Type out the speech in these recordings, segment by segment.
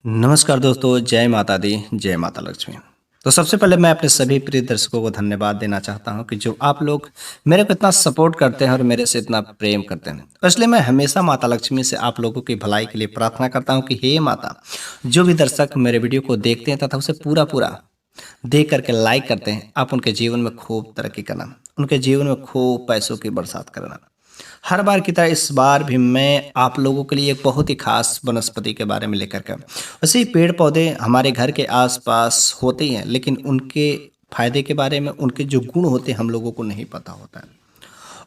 नमस्कार दोस्तों, जय माता दी, जय माता लक्ष्मी। तो सबसे पहले मैं अपने सभी प्रिय दर्शकों को धन्यवाद देना चाहता हूं कि जो आप लोग मेरे को इतना सपोर्ट करते हैं और मेरे से इतना प्रेम करते हैं। तो इसलिए मैं हमेशा माता लक्ष्मी से आप लोगों की भलाई के लिए प्रार्थना करता हूं कि हे माता, जो भी दर्शक मेरे वीडियो को देखते हैं तथा उसे पूरा देख करके लाइक करते हैं, आप उनके जीवन में खूब तरक्की करना, उनके जीवन में खूब पैसों की बरसात करना। हर बार की तरह इस बार भी मैं आप लोगों के लिए एक बहुत ही खास वनस्पति के बारे में लेकर के वैसे ही पेड़ पौधे हमारे घर के आसपास होते ही हैं, लेकिन उनके फायदे के बारे में, उनके जो गुण होते हैं हम लोगों को नहीं पता होता है।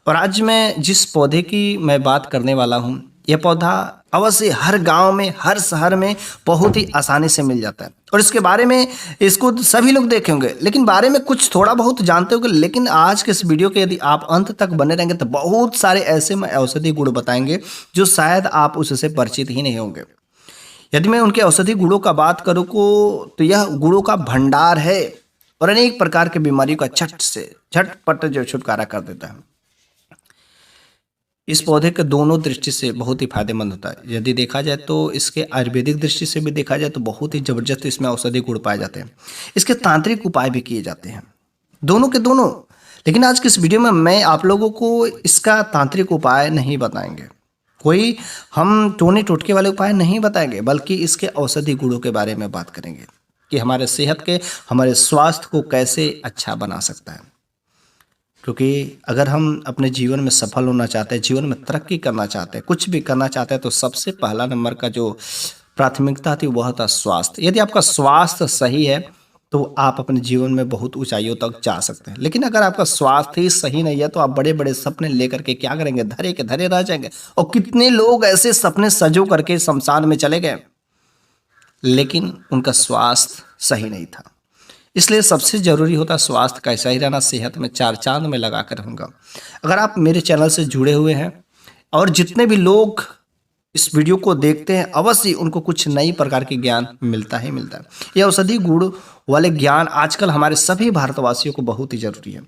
और आज मैं जिस पौधे की मैं बात करने वाला हूँ, यह पौधा अवश्य हर गांव में, हर शहर में बहुत ही आसानी से मिल जाता है। और इसके बारे में, इसको सभी लोग देखे होंगे, लेकिन बारे में कुछ थोड़ा बहुत जानते होंगे। लेकिन आज के इस वीडियो के यदि आप अंत तक बने रहेंगे तो बहुत सारे ऐसे मैं औषधि गुण बताएंगे जो शायद आप उससे परिचित ही नहीं होंगे। यदि मैं उनके औषधि गुणों का बात करूँ को तो यह गुणों का भंडार है और अनेक प्रकार की बीमारियों का झटपट जो छुटकारा कर देता है। इस पौधे के दोनों दृष्टि से बहुत ही फायदेमंद होता है। यदि देखा जाए तो इसके आयुर्वेदिक दृष्टि से भी देखा जाए तो बहुत ही जबरदस्त इसमें औषधि गुण पाए जाते हैं। इसके तांत्रिक उपाय भी किए जाते हैं, दोनों के दोनों। लेकिन आज के इस वीडियो में मैं आप लोगों को इसका तांत्रिक उपाय नहीं बताएंगे, कोई हम टोने टोटके वाले उपाय नहीं बताएंगे, बल्कि इसके औषधि गुणों के बारे में बात करेंगे कि हमारे सेहत के, हमारे स्वास्थ्य को कैसे अच्छा बना सकता है। क्योंकि अगर हम अपने जीवन में सफल होना चाहते हैं, जीवन में तरक्की करना चाहते हैं, कुछ भी करना चाहते हैं, तो सबसे पहला नंबर का जो प्राथमिकता थी वह था स्वास्थ्य। यदि आपका स्वास्थ्य सही है तो आप अपने जीवन में बहुत ऊंचाइयों तक जा सकते हैं। लेकिन अगर आपका स्वास्थ्य ही सही नहीं है तो आप बड़े बड़े सपने लेकर के क्या करेंगे, धरे के धरे रह जाएंगे। और कितने लोग ऐसे सपने सजो करके शमशान में चले गए, लेकिन उनका स्वास्थ्य सही नहीं था। इसलिए सबसे ज़रूरी होता है स्वास्थ्य का ऐसा ही रहना, सेहत में चार चांद में लगा कर रहूँगा। अगर आप मेरे चैनल से जुड़े हुए हैं और जितने भी लोग इस वीडियो को देखते हैं, अवश्य उनको कुछ नई प्रकार की ज्ञान मिलता ही मिलता है। यह औषधि गुण वाले ज्ञान आजकल हमारे सभी भारतवासियों को बहुत ही ज़रूरी है।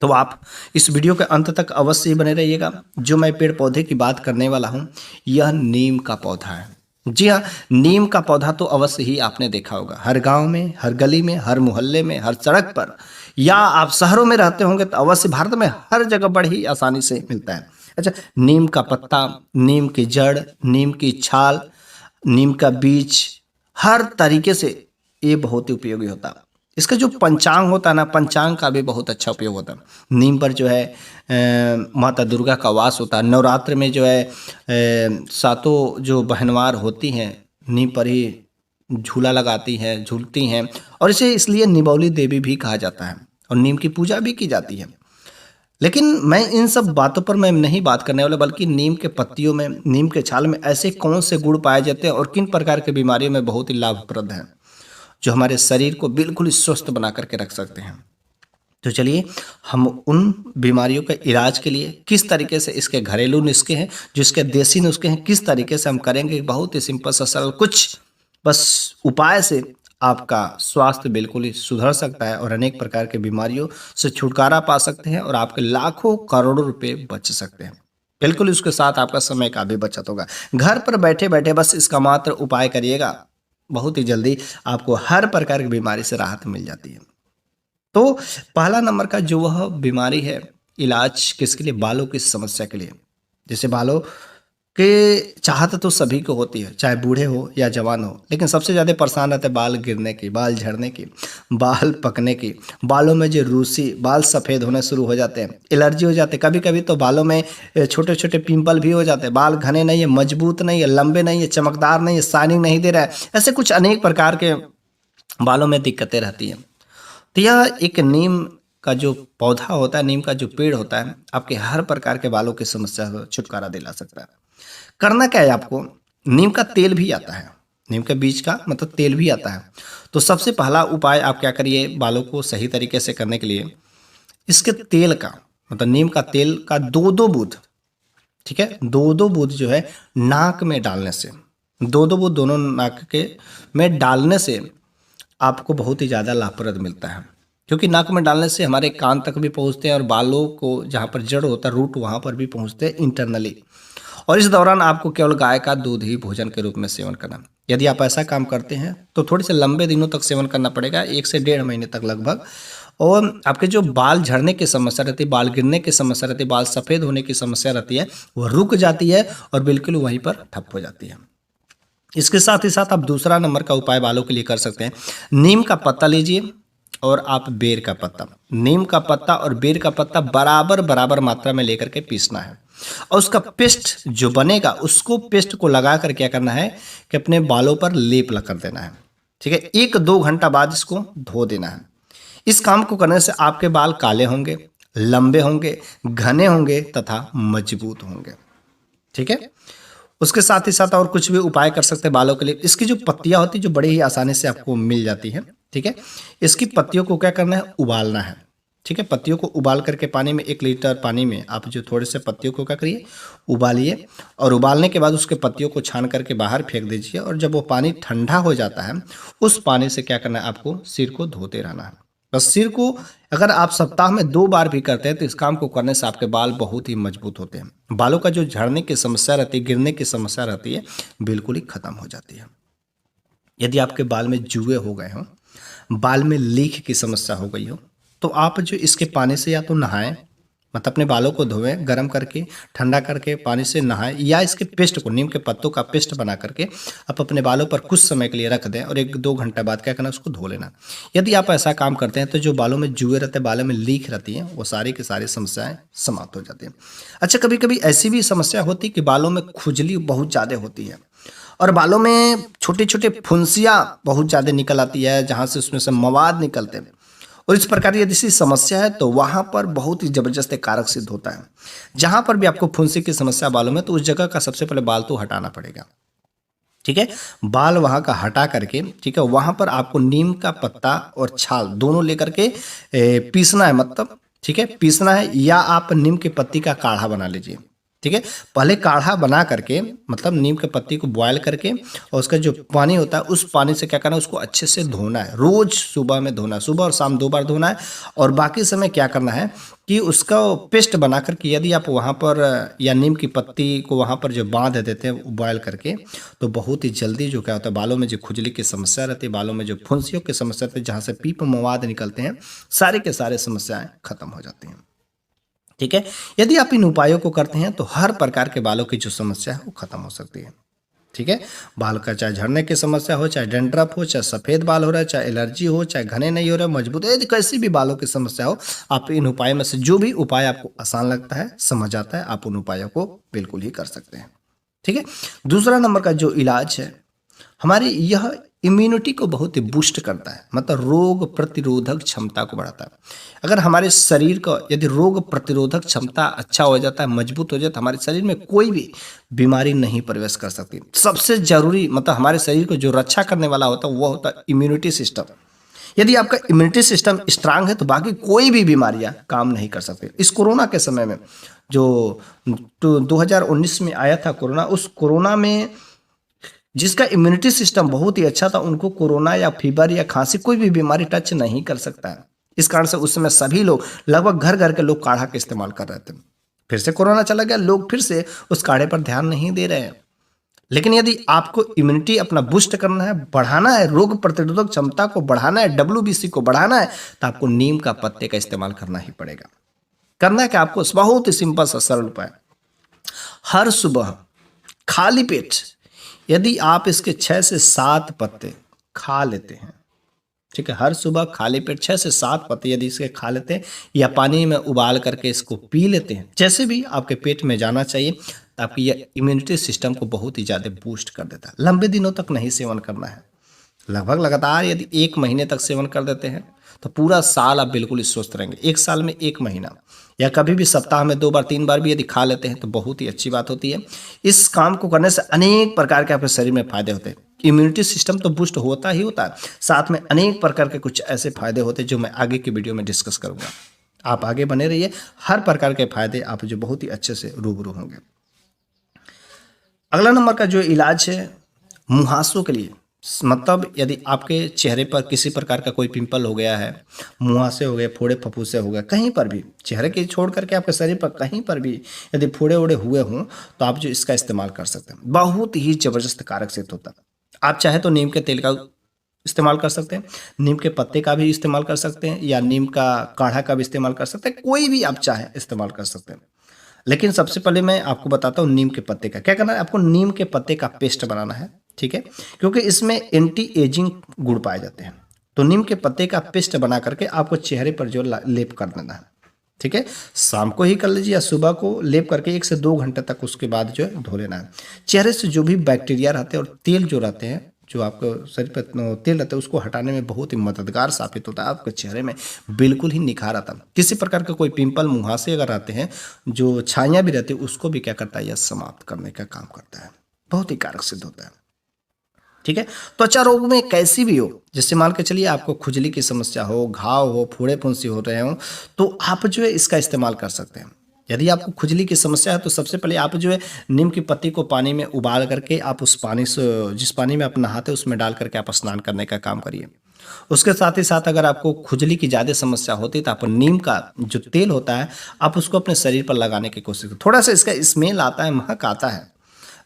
तो आप इस वीडियो के अंत तक अवश्य ही बने रहिएगा। जो मैं पेड़ पौधे की बात करने वाला हूँ, यह नीम का पौधा है। जी हाँ, नीम का पौधा तो अवश्य ही आपने देखा होगा, हर गांव में, हर गली में, हर मोहल्ले में, हर सड़क पर, या आप शहरों में रहते होंगे तो अवश्य भारत में हर जगह बड़ी ही आसानी से मिलता है। अच्छा, नीम का पत्ता, नीम की जड़, नीम की छाल, नीम का बीज, हर तरीके से ये बहुत ही उपयोगी होता है। इसका जो पंचांग होता है ना, पंचांग का भी बहुत अच्छा उपयोग होता है। नीम पर जो है माता दुर्गा का वास होता है। नवरात्र में जो है सातों जो बहनवार होती हैं नीम पर ही झूला लगाती हैं, झूलती हैं, और इसे इसलिए निबौली देवी भी कहा जाता है और नीम की पूजा भी की जाती है। लेकिन मैं इन सब बातों पर मैं नहीं बात करने वाला, बल्कि नीम के पत्तियों में, नीम के छाल में ऐसे कौन से गुण पाए जाते हैं और किन प्रकार की बीमारियों में बहुत ही लाभप्रद हैं, जो हमारे शरीर को बिल्कुल स्वस्थ बना करके रख सकते हैं। तो चलिए हम उन बीमारियों के इलाज के लिए किस तरीके से इसके घरेलू नुस्खे हैं, जो इसके देसी नुस्खे हैं, किस तरीके से हम करेंगे। बहुत ही सिंपल सा सरल कुछ बस उपाय से आपका स्वास्थ्य बिल्कुल ही सुधर सकता है और अनेक प्रकार की बीमारियों से छुटकारा पा सकते हैं और आपके लाखों करोड़ों रुपए बच सकते हैं। बिल्कुल उसके साथ आपका समय का भी बचत होगा। घर पर बैठे बैठे बस इसका मात्र उपाय करिएगा, बहुत ही जल्दी आपको हर प्रकार की बीमारी से राहत मिल जाती है। तो पहला नंबर का जो वह बीमारी है, इलाज किसके लिए, बालों की समस्या के लिए। जैसे बालों के चाहत तो सभी को होती है, चाहे बूढ़े हो या जवान हो, लेकिन सबसे ज़्यादा परेशान रहते हैं बाल गिरने की, बाल झड़ने की, बाल पकने की, बालों में जो रूसी, बाल सफ़ेद होने शुरू हो जाते हैं, एलर्जी हो जाते हैं, कभी कभी तो बालों में छोटे छोटे पिंपल भी हो जाते हैं, बाल घने नहीं है, मजबूत नहीं है, लंबे नहीं है, चमकदार नहीं है, शाइनिंग नहीं दे रहा है, ऐसे कुछ अनेक प्रकार के बालों में दिक्कतें रहती हैं। तो यह एक नीम का जो पौधा होता है, नीम का जो पेड़ होता है, आपके हर प्रकार के बालों की समस्या से छुटकारा दिला सकता है। करना क्या है आपको, नीम का तेल भी आता है, नीम के बीज का मतलब तेल भी आता है। तो सबसे पहला उपाय आप क्या करिए, बालों को सही तरीके से करने के लिए इसके तेल का मतलब नीम का तेल का 2-2 बूंद, ठीक है, 2-2 बूंद जो है नाक में डालने से, 2-2 बूंद दोनों नाक के में डालने से आपको बहुत ही ज़्यादा लाभप्रद मिलता है। क्योंकि नाक में डालने से हमारे कान तक भी पहुंचते हैं और बालों को जहाँ पर जड़ होता है, रूट, वहाँ पर भी पहुंचते हैं इंटरनली। और इस दौरान आपको केवल गाय का दूध ही भोजन के रूप में सेवन करना। यदि आप ऐसा काम करते हैं तो थोड़े से लंबे दिनों तक सेवन करना पड़ेगा, 1 से 1.5 महीने तक लगभग। और आपके जो बाल झड़ने की समस्या रहती है, बाल गिरने की समस्या रहती है, बाल सफ़ेद होने की समस्या रहती है, वो रुक जाती है और बिल्कुल वहीं पर ठप हो जाती है। इसके साथ ही साथ आप दूसरा नंबर का उपाय बालों के लिए कर सकते हैं। नीम का पत्ता लीजिए और आप बेर का पत्ता, नीम का पत्ता और बेर का पत्ता बराबर बराबर मात्रा में लेकर के पीसना है और उसका पेस्ट जो बनेगा उसको पेस्ट को लगा कर क्या करना है कि अपने बालों पर लेप लगा कर देना है। ठीक है, 1-2 घंटा बाद इसको धो देना है। इस काम को करने से आपके बाल काले होंगे, लंबे होंगे, घने होंगे तथा मजबूत होंगे। ठीक है, उसके साथ ही साथ और कुछ भी उपाय कर सकते हैं बालों के लिए। इसकी जो पत्तियां होती है जो बड़ी ही आसानी से आपको मिल जाती है। ठीक है, इसकी पत्तियों को क्या करना है, उबालना है। ठीक है, पत्तियों को उबाल करके पानी में 1 लीटर पानी में आप जो थोड़े से पत्तियों को क्या करिए, उबालिए और उबालने के बाद उसके पत्तियों को छान करके बाहर फेंक दीजिए और जब वो पानी ठंडा हो जाता है उस पानी से क्या करना है, आपको सिर को धोते रहना है। बस सिर को अगर आप सप्ताह में 2 बार भी करते हैं तो इस काम को करने से आपके बाल बहुत ही मजबूत होते हैं। बालों का जो झड़ने की समस्या रहती है, गिरने की समस्या रहती है, बिल्कुल ही खत्म हो जाती है। यदि आपके बाल में जुए हो गए हों, बाल में लीक की समस्या हो गई हो, तो आप जो इसके पानी से या तो नहाएं, मतलब अपने बालों को धोएं, गर्म करके ठंडा करके पानी से नहाएं, या इसके पेस्ट को, नीम के पत्तों का पेस्ट बना करके आप अपने बालों पर कुछ समय के लिए रख दें और 1-2 घंटा बाद क्या करना, उसको धो लेना। यदि आप ऐसा काम करते हैं तो जो बालों में जुए रहते हैं, बालों में लीक रहती हैं, वो सारी की सारी समस्याएं समाप्त हो जाती हैं। अच्छा, कभी कभी ऐसी भी समस्या होती है कि बालों में खुजली बहुत ज़्यादा होती है और बालों में छोटे छोटे फुंसियाँ बहुत ज़्यादा निकल आती है, जहाँ से उसमें से मवाद निकलते हैं। और इस प्रकार यदि ऐसी समस्या है तो वहाँ पर बहुत ही ज़बरदस्त कारक सिद्ध होता है। जहाँ पर भी आपको फुंसी की समस्या बालों में, तो उस जगह का सबसे पहले बाल तो हटाना पड़ेगा। ठीक है, बाल वहाँ का हटा करके, ठीक है, वहाँ पर आपको नीम का पत्ता और छाल दोनों लेकर के पीसना है, मतलब ठीक है पीसना है, या आप नीम की पत्ती का काढ़ा बना लीजिए। ठीक है, पहले काढ़ा बना करके, मतलब नीम के पत्ती को बॉयल करके और उसका जो पानी होता है उस पानी से क्या करना है, उसको अच्छे से धोना है। रोज सुबह में धोना है, सुबह और शाम 2 बार धोना है। और बाकी समय क्या करना है कि उसका पेस्ट बना करके यदि आप वहाँ पर या नीम की पत्ती को वहाँ पर जो बांध देते हैं बॉयल करके, तो बहुत ही जल्दी जो क्या होता है, बालों में जो खुजली की समस्या रहती है, बालों में जो फुंसियों की समस्या रहती है, जहाँ से पीप मवाद निकलते हैं, सारे के सारे समस्याएं खत्म हो जाती हैं। ठीक है, यदि आप इन उपायों को करते हैं तो हर प्रकार के बालों की जो समस्या है वो खत्म हो सकती है। ठीक है, बाल का चाहे झड़ने की समस्या हो, चाहे डैंड्रफ हो, चाहे सफ़ेद बाल हो रहा है, चाहे एलर्जी हो, चाहे घने नहीं हो रहे, मजबूत है, यदि कैसी भी बालों की समस्या हो, आप इन उपायों में से जो भी उपाय आपको आसान लगता है, समझ आता है, आप उन उपायों को बिल्कुल ही कर सकते हैं। ठीक है, दूसरा नंबर का जो इलाज है, हमारी यह इम्यूनिटी को बहुत ही बूस्ट करता है, मतलब रोग प्रतिरोधक क्षमता को बढ़ाता है। अगर हमारे शरीर का यदि रोग प्रतिरोधक क्षमता अच्छा हो जाता है, मजबूत हो जाता है, हमारे शरीर में कोई भी बीमारी नहीं प्रवेश कर सकती। सबसे जरूरी मतलब हमारे शरीर को जो रक्षा करने वाला होता है वो होता है इम्यूनिटी सिस्टम। यदि आपका इम्यूनिटी सिस्टम स्ट्रांग है तो बाकी कोई भी बीमारियां काम नहीं कर सकती। इस कोरोना के समय में जो 2019 में आया था कोरोना, उस कोरोना में जिसका इम्यूनिटी सिस्टम बहुत ही अच्छा था, उनको कोरोना या फीवर या खांसी कोई भी बीमारी टच नहीं कर सकता है। इस कारण से उस समय सभी लोग, लगभग घर घर के लोग काढ़ा का इस्तेमाल कर रहे थे। फिर से कोरोना चला गया, लोग फिर से उस काढ़े पर ध्यान नहीं दे रहे हैं। लेकिन यदि आपको इम्यूनिटी अपना बूस्ट करना है, बढ़ाना है, रोग प्रतिरोधक क्षमता को बढ़ाना है, WBC को बढ़ाना है, तो आपको नीम का पत्ते का इस्तेमाल करना ही पड़ेगा। करना है कि आपको बहुत ही सिंपल सा सरल उपाय, हर सुबह खाली पेट यदि आप इसके 6 से 7 पत्ते खा लेते हैं, ठीक है, हर सुबह खाली पेट 6 से 7 पत्ते यदि इसके खा लेते हैं या पानी में उबाल करके इसको पी लेते हैं, जैसे भी आपके पेट में जाना चाहिए, तो आपकी यह इम्यूनिटी सिस्टम को बहुत ही ज़्यादा बूस्ट कर देता है। लंबे दिनों तक नहीं सेवन करना है, लगभग लगातार यदि 1 महीने तक सेवन कर देते हैं तो पूरा साल आप बिल्कुल स्वस्थ रहेंगे। 1 साल में 1 महीना या कभी भी सप्ताह में 2 बार 3 बार भी यदि खा लेते हैं तो बहुत ही अच्छी बात होती है। इस काम को करने से अनेक प्रकार के आपके शरीर में फायदे होते हैं। इम्यूनिटी सिस्टम तो बूस्ट होता ही होता है, साथ में अनेक प्रकार के कुछ ऐसे फायदे होते हैं जो मैं आगे की वीडियो में डिस्कस करूंगा। आप आगे बने रहिए, हर प्रकार के फायदे आप जो बहुत ही अच्छे से रूबरू होंगे। अगला नंबर का जो इलाज है मुहासों के लिए, मतलब यदि आपके चेहरे पर किसी प्रकार का कोई पिंपल हो गया है, मुहासे हो गए, फोड़े फफूसे हो गए, कहीं पर भी चेहरे के छोड़ करके आपके शरीर पर कहीं पर भी यदि फोड़े ओड़े हुए हों तो आप जो इसका इस्तेमाल कर सकते हैं, बहुत ही जबरदस्त कारक सिद्ध होता है। आप चाहे तो नीम के तेल का इस्तेमाल कर सकते हैं, नीम के पत्ते का भी इस्तेमाल कर सकते हैं, या नीम का काढ़ा का भी इस्तेमाल कर सकते हैं, कोई भी आप चाहे इस्तेमाल कर सकते हैं। लेकिन सबसे पहले मैं आपको बताता हूँ नीम के पत्ते का क्या करना है। आपको नीम के पत्ते का पेस्ट बनाना है, ठीक है, क्योंकि इसमें एंटी एजिंग गुण पाए जाते हैं। तो नीम के पत्ते का पेस्ट बना करके आपको चेहरे पर जो लेप कर देना है, ठीक है। शाम को ही कर लीजिए या सुबह को लेप करके 1 से 2 घंटे तक उसके बाद जो है धो लेना है। चेहरे से जो भी बैक्टीरिया रहते हैं और तेल जो रहते हैं, जो आपको शरीर पर तेल रहता है, उसको हटाने में बहुत ही मददगार साबित होता है। आपके चेहरे में बिल्कुल ही निखार आता है। किसी प्रकार का कोई पिंपल, मुहासे अगर आते हैं, जो छाइयाँ भी रहती है, उसको भी क्या करता है, यह समाप्त करने का काम करता है। बहुत ही कारक सिद्ध होता है, ठीक है। त्वचा रोग में कैसी भी हो, जैसे मान के चलिए आपको खुजली की समस्या हो, घाव हो, फोड़े फुंसी हो रहे हो, तो आप जो है इसका इस्तेमाल कर सकते हैं। यदि आपको खुजली की समस्या है तो सबसे पहले आप जो है नीम की पत्ती को पानी में उबाल करके आप उस पानी से, जिस पानी में आप नहाते हैं, उसमें डाल करके आप स्नान करने का काम करिए। उसके साथ ही साथ अगर आपको खुजली की ज़्यादा समस्या होती है तो आप नीम का जो तेल होता है, आप उसको अपने शरीर पर लगाने की कोशिश करें। थोड़ा सा इसका स्मेल आता है, महक आता है,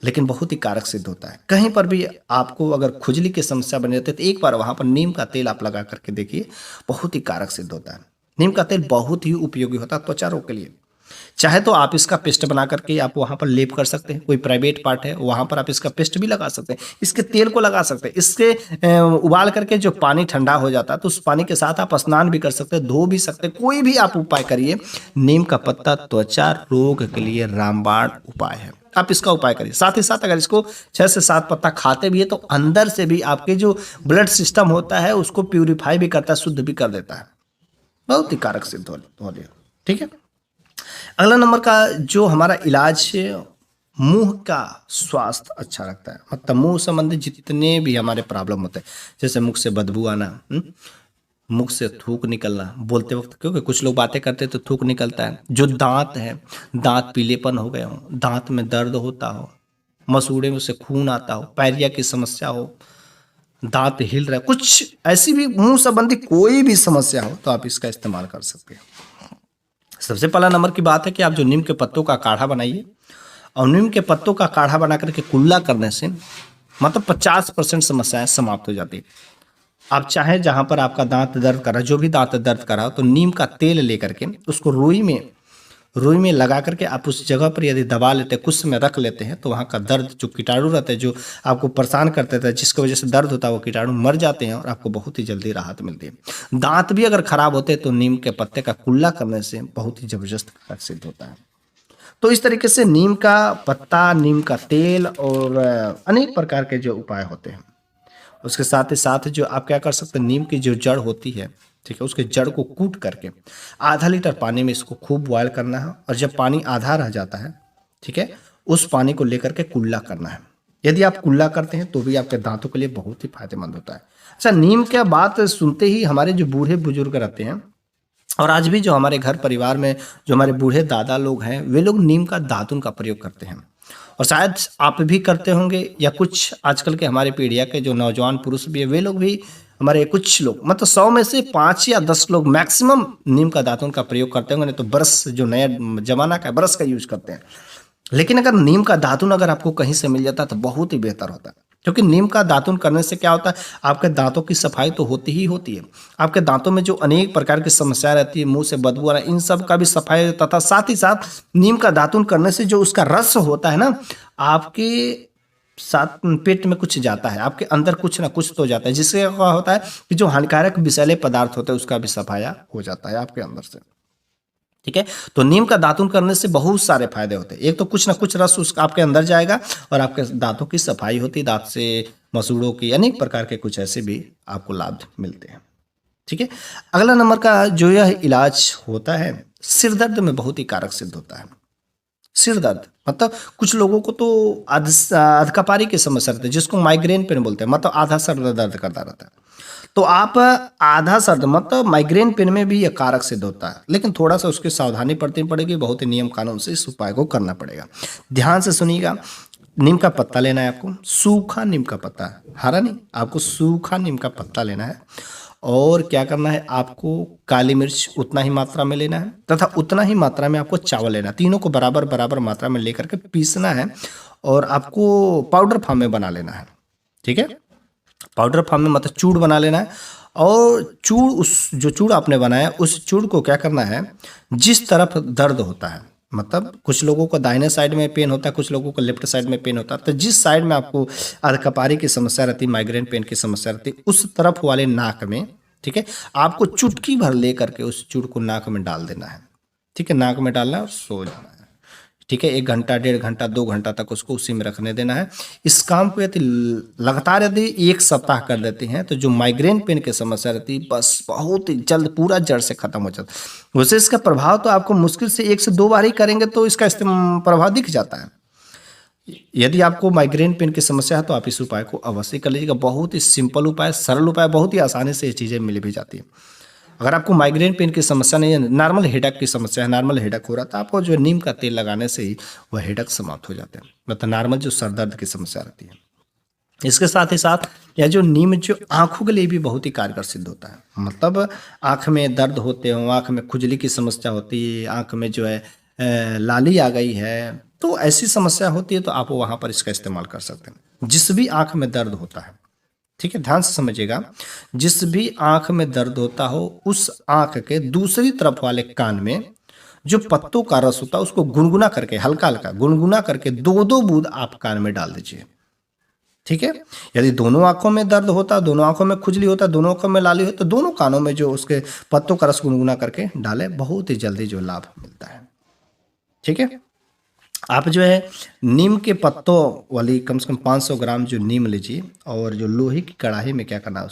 लेकिन बहुत ही कारक सिद्ध होता है। कहीं पर भी आपको अगर खुजली की समस्या बनी रहती है तो एक बार वहाँ पर नीम का तेल आप लगा करके देखिए, बहुत ही कारक सिद्ध होता है। नीम का तेल बहुत ही उपयोगी होता है त्वचा रोग के लिए। चाहे तो आप इसका पेस्ट बना करके आप वहाँ पर लेप कर सकते हैं, कोई प्राइवेट पार्ट है वहाँ पर आप इसका पेस्ट भी लगा सकते हैं, इसके तेल को लगा सकते हैं। इसके उबाल करके जो पानी ठंडा हो जाता है तो उस पानी के साथ आप स्नान भी कर सकते हैं, धो भी सकते हैं, कोई भी आप उपाय करिए। नीम का पत्ता त्वचा रोग के लिए रामबाण उपाय है, आप इसका उपाय करिए। साथ ही साथ अगर इसको 6 से 7 पत्ता खाते भी है तो अंदर से भी आपके जो ब्लड सिस्टम होता है उसको प्यूरिफाई भी करता है, शुद्ध भी कर देता है। बहुत ही कारक सिद्ध हो गया, ठीक है। अगला नंबर का जो हमारा इलाज है, मुंह का स्वास्थ्य अच्छा रखता है। मतलब मुंह संबंधी जितने भी हमारे प्रॉब्लम होते हैं, जैसे मुख से बदबू आना, मुख से थूक निकलना बोलते वक्त, क्योंकि कुछ लोग बातें करते हैं तो थूक निकलता है। जो दांत है, दांत पीलेपन हो गए हो, दांत में दर्द होता हो, मसूड़े में से खून आता हो, पैरिया की समस्या हो, दांत हिल रहा है, कुछ ऐसी भी मुंह संबंधी कोई भी समस्या हो तो आप इसका इस्तेमाल कर सकते हैं। सबसे पहला नंबर की बात है कि आप जो नीम के पत्तों का काढ़ा बनाइए, और नीम के पत्तों का काढ़ा बना करके कुल्ला करने से मतलब 50% समस्याएं समाप्त हो जाती है। आप चाहे जहां पर आपका दांत दर्द कर रहा है, जो भी दांत दर्द कर रहा हो, तो नीम का तेल लेकर के उसको रुई में लगा करके आप उस जगह पर यदि दबा लेते हैं, कुछ समय रख लेते हैं, तो वहाँ का दर्द, जो कीटाणु रहते हैं जो आपको परेशान करते थे, जिसकी वजह से दर्द होता है, वो कीटाणु मर जाते हैं और आपको बहुत ही जल्दी राहत मिलती है। दांत भी अगर खराब होते हैं तो नीम के पत्ते का कुल्ला करने से बहुत ही जबरदस्त सिद्ध होता है। तो इस तरीके से नीम का पत्ता, नीम का तेल और अनेक प्रकार के जो उपाय होते हैं। उसके साथ ही साथ जो आप क्या कर सकते हैं, नीम की जो जड़ होती है, ठीक है, उसके जड़ को कूट करके आधा लीटर पानी में इसको खूब बॉयल करना है, और जब पानी आधा रह जाता है, ठीक है, उस पानी को लेकर के कुल्ला करना है। यदि आप कुल्ला करते हैं तो भी आपके दांतों के लिए बहुत ही फायदेमंद होता है। अच्छा, नीम क्या बात सुनते ही हमारे जो बूढ़े बुजुर्ग रहते हैं, और आज भी जो हमारे घर परिवार में जो हमारे बूढ़े दादा लोग हैं, वे लोग नीम का दातुन का प्रयोग करते हैं, और शायद आप भी करते होंगे, या कुछ आजकल के हमारे पीढ़िया के जो नौजवान पुरुष भी है, वे लोग भी, हमारे कुछ लोग, मतलब 100 में से 5 या 10 लोग मैक्सिमम नीम का दातुन का प्रयोग करते होंगे, नहीं तो ब्रश, जो नया जमाना का ब्रश का यूज करते हैं। लेकिन अगर नीम का दातुन अगर आपको कहीं से मिल जाता है तो बहुत ही बेहतर होता है, क्योंकि नीम का दातुन करने से क्या होता है, आपके दांतों की सफाई तो होती ही होती है। आपके दांतों में जो अनेक प्रकार की समस्या रहती है, मुंह से बदबू आ रहा है, इन सब का भी सफाई, तथा साथ ही साथ नीम का दातुन करने से जो उसका रस होता है ना, आपके साथ पेट में कुछ जाता है, आपके अंदर कुछ ना कुछ तो जाता है, जिससे क्या होता है कि जो हानिकारक विषैले पदार्थ होते हैं उसका भी सफाया हो जाता है आपके अंदर से, ठीक है। तो नीम का दातुन करने से बहुत सारे फायदे होते हैं। एक तो कुछ ना कुछ रस उस आपके अंदर जाएगा, और आपके दांतों की सफाई होती है, दांत से मसूड़ों की अनेक प्रकार के कुछ ऐसे भी आपको लाभ मिलते हैं, ठीक है। अगला नंबर का जो यह इलाज होता है, सिर दर्द में बहुत ही कारक सिद्ध होता है। सिर दर्द मतलब कुछ लोगों को तो अधकपारी की समस्या रहती है, जिसको माइग्रेन पेन बोलते हैं, मतलब आधा सर दर्द करता रहता है। तो आप आधा सर मतलब माइग्रेन पेन में भी यह कारक सिद्ध होता है, लेकिन थोड़ा सा उसकी सावधानी बरतनी पड़ेगी, बहुत ही नियम कानून से इस उपाय को करना पड़ेगा। ध्यान से सुनिएगा। नीम का पत्ता लेना है आपको, सूखा नीम का पत्ता, हरा नहीं, आपको सूखा नीम का पत्ता लेना है। और क्या करना है, आपको काली मिर्च उतना ही मात्रा में लेना है, तथा उतना ही मात्रा में आपको चावल लेना है। तीनों को बराबर मात्रा में लेकर के पीसना है, और आपको पाउडर फॉर्म में बना लेना है, ठीक है, पाउडर फॉर्म में मतलब चूड़ बना लेना है। और चूड़, उस जो चूड़ आपने बनाया उस चूड़ को क्या करना है, जिस तरफ दर्द होता है, मतलब कुछ लोगों को दाहिने साइड में पेन होता है, कुछ लोगों को लेफ्ट साइड में पेन होता है, तो जिस साइड में आपको अर्धकपारी की समस्या रहती है, माइग्रेन पेन की समस्या रहती है, उस तरफ वाले नाक में, ठीक है, आपको चुटकी भर ले करके उस चूड़ को नाक में डाल देना है। ठीक है, नाक में डालना है और सो जाना है। ठीक है, 1 घंटा, 1.5 घंटा, 2 घंटा तक उसको उसी में रखने देना है। इस काम को यदि लगातार यदि 1 सप्ताह कर देते हैं तो जो माइग्रेन पेन की समस्या रहती है बस बहुत ही जल्द पूरा जड़ से खत्म हो जाता है। वैसे इसका प्रभाव तो आपको मुश्किल से 1 से 2 बार ही करेंगे तो इसका प्रभाव दिख जाता है। यदि आपको माइग्रेन पेन की समस्या है तो आप इस उपाय को अवश्य कर लीजिएगा। बहुत ही सिंपल उपाय, सरल उपाय, बहुत ही आसानी से ये चीज़ें मिल भी जाती है। अगर आपको माइग्रेन पेन की समस्या नहीं है, नॉर्मल हेडेक की समस्या है, नॉर्मल हेडेक हो रहा था, आपको जो नीम का तेल लगाने से ही वह हेडेक समाप्त हो जाते हैं, मतलब नॉर्मल जो सर दर्द की समस्या रहती है। इसके साथ ही साथ यह जो नीम जो आँखों के लिए भी बहुत ही कारगर सिद्ध होता है। मतलब आँख में दर्द होते हो, आँख में खुजली की समस्या होती है, आँख में जो है लाली आ गई है, तो ऐसी समस्या होती है तो आप वहाँ पर इसका इस्तेमाल कर सकते हैं। जिस भी आँख में दर्द होता है, ठीक है, ध्यान से समझिएगा, जिस भी आँख में दर्द होता हो उस आँख के दूसरी तरफ वाले कान में जो पत्तों का रस होता है उसको गुनगुना करके, हल्का हल्का गुनगुना करके 2-2 बूंद आप कान में डाल दीजिए। ठीक है, यदि दोनों आंखों में दर्द होता है, दोनों आंखों में खुजली होता है, दोनों आंखों में लाली हो तो दोनों कानों में जो उसके पत्तों का रस गुनगुना करके डाले, बहुत ही जल्दी जो लाभ मिलता है। ठीक है, आप जो है नीम के पत्तों वाली कम से कम 500 ग्राम जो नीम लीजिए और जो लोहे की कढ़ाई में क्या करना है,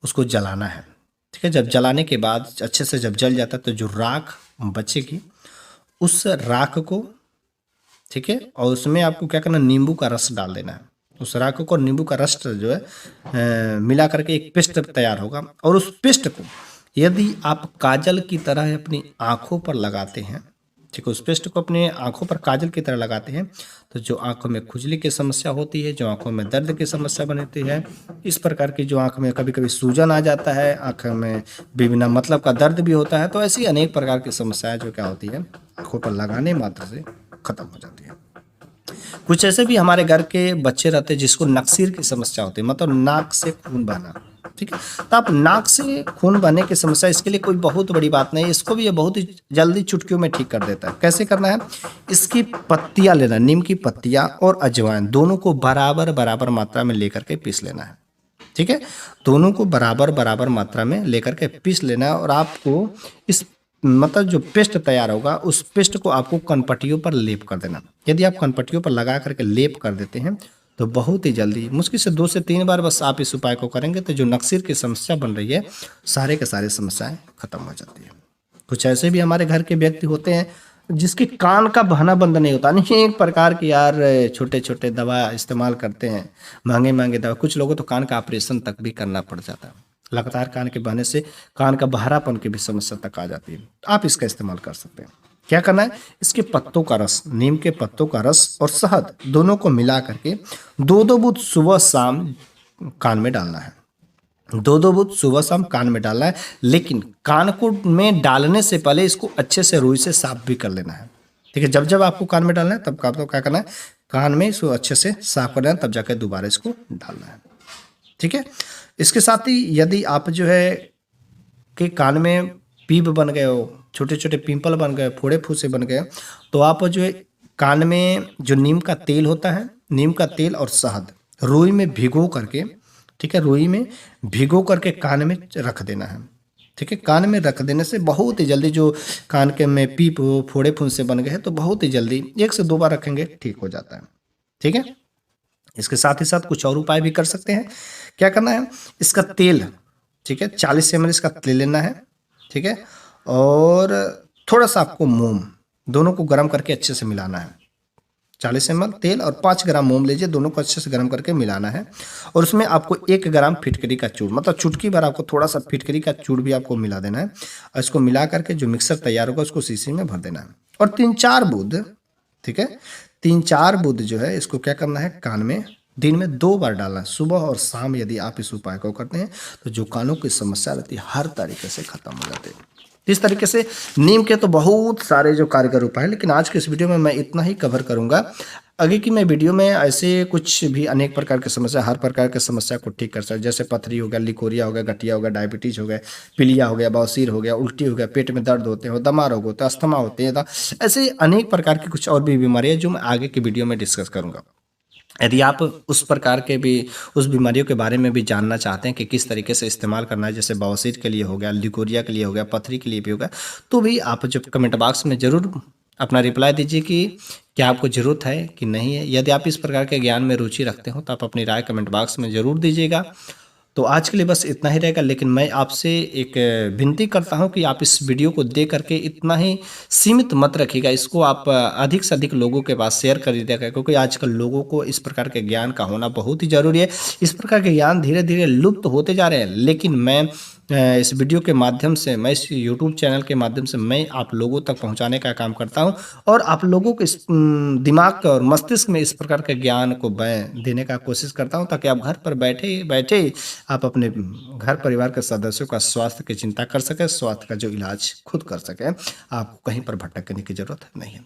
उसको जलाना है। ठीक है, जब जलाने के बाद अच्छे से जब जल जाता है तो जो राख बचेगी उस राख को, ठीक है, और उसमें आपको क्या करना, नींबू का रस डाल देना है। उस राख को नींबू का रस जो है मिला करके एक पेस्ट तैयार होगा। और उस पेस्ट को यदि आप काजल की तरह अपनी आँखों पर लगाते हैं, ठीक है, उस पेस्ट को अपने आँखों पर काजल की तरह लगाते हैं तो जो आँखों में खुजली की समस्या होती है, जो आँखों में दर्द की समस्या बनती है, इस प्रकार की जो आँख में कभी कभी सूजन आ जाता है, आँख में बिना मतलब का दर्द भी होता है, तो ऐसी अनेक प्रकार की समस्याएं जो क्या होती है आँखों पर लगाने मात्र से खत्म हो जाती है। कुछ ऐसे भी हमारे घर के बच्चे रहते हैं जिसको नक्सीर की समस्या होती है, मतलब नाक से खून बहना। ठीक है, तो आप नाक से खून बहने की समस्या, इसके लिए कोई बहुत बड़ी बात नहीं है, इसको भी ये बहुत ही जल्दी चुटकियों में ठीक कर देता है। कैसे करना है, इसकी पत्तियां लेना, नीम की पत्तियां और अजवाइन दोनों को बराबर बराबर मात्रा में लेकर के पीस लेना है। ठीक है, दोनों को बराबर बराबर मात्रा में लेकर के पीस लेना है और आपको इस मतलब जो पेस्ट तैयार होगा उस पेस्ट को आपको कनपट्टियों पर लेप कर देना। यदि आप कनपट्टियों पर लगा करके लेप कर देते हैं तो बहुत ही जल्दी, मुश्किल से 2 से 3 बार बस आप इस उपाय को करेंगे तो जो नक्सीर की समस्या बन रही है सारे के सारे समस्याएं खत्म हो जाती है। कुछ ऐसे भी हमारे घर के व्यक्ति होते हैं जिसके कान का बहना बंद नहीं होता, नहीं एक प्रकार की यार छोटे छोटे दवा इस्तेमाल करते हैं, महंगे महंगे दवा, कुछ लोगों तो कान का ऑपरेशन तक भी करना पड़ जाता है। लगातार कान के बहने से कान का बहरापन की भी समस्या तक आ जाती है। आप इसका इस्तेमाल कर सकते हैं। क्या करना है, इसके पत्तों का रस, नीम के पत्तों का रस और शहद दोनों को मिला करके 2-2 बूंद सुबह शाम कान में डालना है। 2-2 बूंद सुबह शाम कान में डालना है, लेकिन कान को में डालने से पहले इसको अच्छे से रुई से साफ भी कर लेना है। ठीक है, जब जब आपको कान में डालना है तब आपको क्या करना है, कान में इसको अच्छे से साफ करना है, तब जाकर दोबारा इसको डालना है। ठीक है, इसके साथ ही यदि आप जो है कि कान में पीप बन गए हो, छोटे छोटे पिंपल बन गए, फोड़े फूसे बन गए, तो आप जो है कान में जो नीम का तेल होता है, नीम का तेल और शहद रुई में भिगो करके, ठीक है, रुई में भिगो करके कान में रख देना है। ठीक है, कान में रख देने से बहुत ही जल्दी जो कान के में पीप फोड़े फूसे बन गए हैं तो बहुत ही जल्दी 1 से 2 बार रखेंगे ठीक हो जाता है। ठीक है, इसके साथ ही साथ कुछ और उपाय भी कर सकते हैं। क्या करना है, इसका तेल, ठीक है, 40 ml इसका तेल लेना है। ठीक है, और थोड़ा सा आपको मोम, दोनों को गर्म करके अच्छे से मिलाना है। 40 ml तेल और 5 ग्राम मोम लीजिए, दोनों को अच्छे से गर्म करके मिलाना है। और उसमें आपको 1 ग्राम फिटकरी का चूड़, मतलब चुटकी भर आपको थोड़ा सा फिटकरी का चूड़ भी आपको मिला देना है। और इसको मिला करके जो मिक्सर तैयार होगा उसको शीशी में भर देना है और 3-4 बूंद, ठीक है, 3-4 बूंद जो है इसको क्या करना है, कान में दिन में 2 बार डालना है, सुबह और शाम। यदि आप इस उपाय को करते हैं तो जो कानों की समस्या रहती है हर तरीके से खत्म हो जाती है। तो इस तरीके से नीम के तो बहुत सारे जो कारगर उपाय हैं, लेकिन आज के इस वीडियो में मैं इतना ही कवर करूंगा। आगे की मैं वीडियो में ऐसे कुछ भी अनेक प्रकार की समस्या, हर प्रकार की समस्या को ठीक कर सकते, जैसे पथरी हो गया, लिकोरिया हो गया, गठिया हो गया, डायबिटीज हो गया, पीलिया हो गया, बवासीर हो गया, उल्टी हो गया, पेट में दर्द होते हैं, दमा रोग होता है, अस्थमा होते हैं, ऐसे अनेक प्रकार की कुछ और भी बीमारियां जो मैं आगे की वीडियो में डिस्कस करूंगा। यदि आप उस प्रकार के भी उस बीमारियों के बारे में भी जानना चाहते हैं कि किस तरीके से इस्तेमाल करना है, जैसे बवासीर के लिए हो गया, लिकोरिया के लिए हो गया, पथरी के लिए भी हो गया, तो भी आप जब कमेंट बॉक्स में ज़रूर अपना रिप्लाई दीजिए कि क्या आपको ज़रूरत है कि नहीं है। यदि आप इस प्रकार के ज्ञान में रुचि रखते हो तो आप अपनी राय कमेंट बॉक्स में ज़रूर दीजिएगा। तो आज के लिए बस इतना ही रहेगा, लेकिन मैं आपसे एक विनती करता हूं कि आप इस वीडियो को देख करके इतना ही सीमित मत रखिएगा, इसको आप अधिक से अधिक लोगों के पास शेयर कर दीजिएगा, क्योंकि आजकल लोगों को इस प्रकार के ज्ञान का होना बहुत ही ज़रूरी है। इस प्रकार के ज्ञान धीरे धीरे लुप्त होते जा रहे हैं, लेकिन मैं इस वीडियो के माध्यम से, मैं इस यूट्यूब चैनल के माध्यम से मैं आप लोगों तक पहुंचाने का काम करता हूं, और आप लोगों के इस दिमाग और मस्तिष्क में इस प्रकार के ज्ञान को मैं देने का कोशिश करता हूं, ताकि आप घर पर बैठे बैठे आप अपने घर परिवार के सदस्यों का स्वास्थ्य की चिंता कर सकें, स्वास्थ्य का जो इलाज खुद कर सकें, आपको कहीं पर भटकने की ज़रूरत नहीं है।